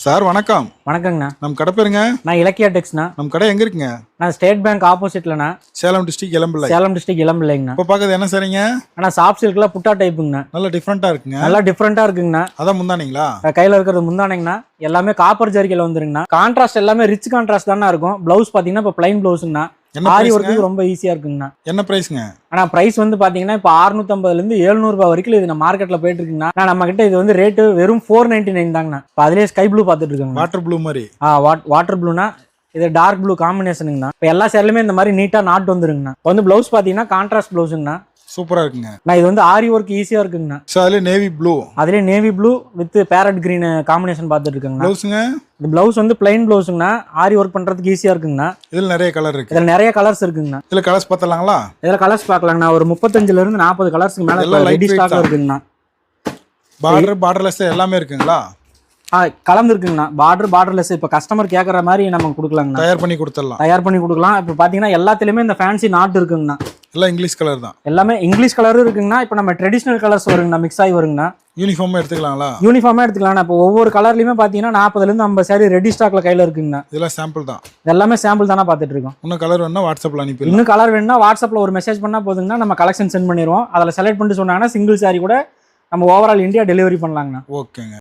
Sir வணக்கம். வணக்கங்கண்ணா. நம்ம கடை பேருங்க? நான் இலக்கியா டெக்ஸ்ண்ணா. நம்ம கடை எங்க இருக்குங்க? நான் ஸ்டேட் பேங்க் ஆப்போசிட்லண்ணா. சேலம் டிஸ்ட்ரிக்ட் இளம்பிள்ளை. சேலம் டிஸ்ட்ரிக்ட் இளம்பிள்ளைங்கண்ணா. இப்போ பார்க்கறது என்ன சரிங்க? அண்ணா சாஃப்ட் சில்க்ல புட்டா டைப்புங்கண்ணா. நல்லா டிஃப்ரெண்டா இருக்குங்க. நல்லா டிஃப்ரெண்டா இருக்குங்கண்ணா. அதான் முந்தானீங்களா? கையில இருக்கிறது முந்தானைங்கண்ணா. எல்லாமே காப்பர் ஜரிகையில வந்துருங்கண்ணா. கான்ட்ராஸ்ட் எல்லாமே ரிச் கான்ட்ராஸ்ட் தானே இருக்கும். பிளவுஸ் பாத்தீங்கன்னா இப்போ பிளைன் பிளவுஸ்ங்கண்ணா. ஆரி ஒர்க்கு ரொம்ப ஈஸியா இருக்குங்கண்ணா. என்ன பிரைஸ்ங்க? ஆனா பிரைஸ் வந்து பாத்தீங்கன்னா இப்போ 650 இருந்து 700 ரூபாய் வரைக்கும் இது மார்க்கெட்ல போயிட்டு இருக்குங்கண்ணா. நம்ம கிட்ட இது வந்து ரேட்டு வெறும் 499 தாங்கண்ணா. இப்போ அதுலயே ஸ்கை ப்ளூ பாத்துட்டு இருக்காங்க. வாட்டர் ப்ளூ மாதிரி. வாட்டர் ப்ளூனா இது டார்க் ப்ளூ காம்பினேஷனுங்கண்ணா. இப்போ எல்லா சேரலுமே இந்த மாதிரி நீட்டா நாட் வந்துருங்கண்ணா. வந்து பிளவுஸ் பாத்தீங்கன்னா கான்ட்ராஸ்ட் பிளவுஸ்ங்கண்ணா. சூப்பரா இருக்குங்க. நான் இது வந்து ஆரி ஒர்க் ஈஸியா இருக்குங்கண்ணா. அதுல நேவி ப்ளூ. அதுல navy blue with farad green combination பார்த்துட்டு இருக்குங்கண்ணா. ப்ளவுஸ்ங்க? இந்த பிளவுஸ் வந்து பிளைன் பிளவுஸ்ங்கண்ணா. ஆரி ஒர்க் பண்றதுக்கு ஈஸியா இருக்குங்கண்ணா. இதுல நிறைய கலர் இருக்கு. இதுல நிறைய கலர்ஸ் இருக்குங்கண்ணா. இதுல கலர்ஸ் பார்த்தலாங்களா? இதுல கலர்ஸ் பார்க்கலாங்கண்ணா. ஒரு 35 இருந்து 40 கலர்ஸ்க்கு மேல ரெடி ஸ்டாக் இருக்குங்கண்ணா. பார்டர்லெஸ் எல்லாமே இருக்குங்களா? கலந்து இருக்குங்கண்ணா. பார்டர்லெஸ் இப்போ கஸ்டமர் கேட்கற மாதிரி நம்ம கொடுக்கலாங்கண்ணா. தயார் பண்ணி கொடுக்கலாம். இப்போ பாத்தீங்கன்னா எல்லாத்துலயுமே இந்த ஃபேன்சி நாட் இருக்குங்கண்ணா. எல்லாம் இங்கிலீஷ் கலர் தான். எல்லாமே இங்கிலீஷ் கலரும் இருக்குங்கண்ணா. இப்போ நம்ம ட்ரெடிஷனல் கலர்ஸ் வருங்கண்ணா. மிக்ஸ் ஆகி வருங்கண்ணா. யூனிஃபார்மா எடுத்துக்கலாங்களா? யூனிஃபார்மா எடுத்துக்கலாம். இப்போ ஒவ்வொரு கலர்லயுமே பாத்தீங்கன்னா 40 இருந்து 50 சாரி ரெடி ஸ்டாக்ல கையில இருக்குங்கண்ணா. இதெல்லாம் சாம்பிள் தான். எல்லாமே சாம்பிள் தானே பார்த்துட்டு இருக்கோம். இன்னும் கலர் வேணா வாட்ஸ்அப்ல அனுப்பி. இன்னும் கலர் வேணும்னா வாட்ஸ்அப்ல ஒரு மெசேஜ் பண்ணா போதுங்கண்ணா. நம்ம கலெக்ஷன் சென்ட் பண்ணிடுவோம். அதில் செலக்ட் பண்ணிட்டு சொன்னாங்கன்னா சிங்கிள் சாரி கூட நம்ம ஓவரால் இந்தியா டெலிவரி பண்ணலாங்கண்ணா. ஓகேங்க.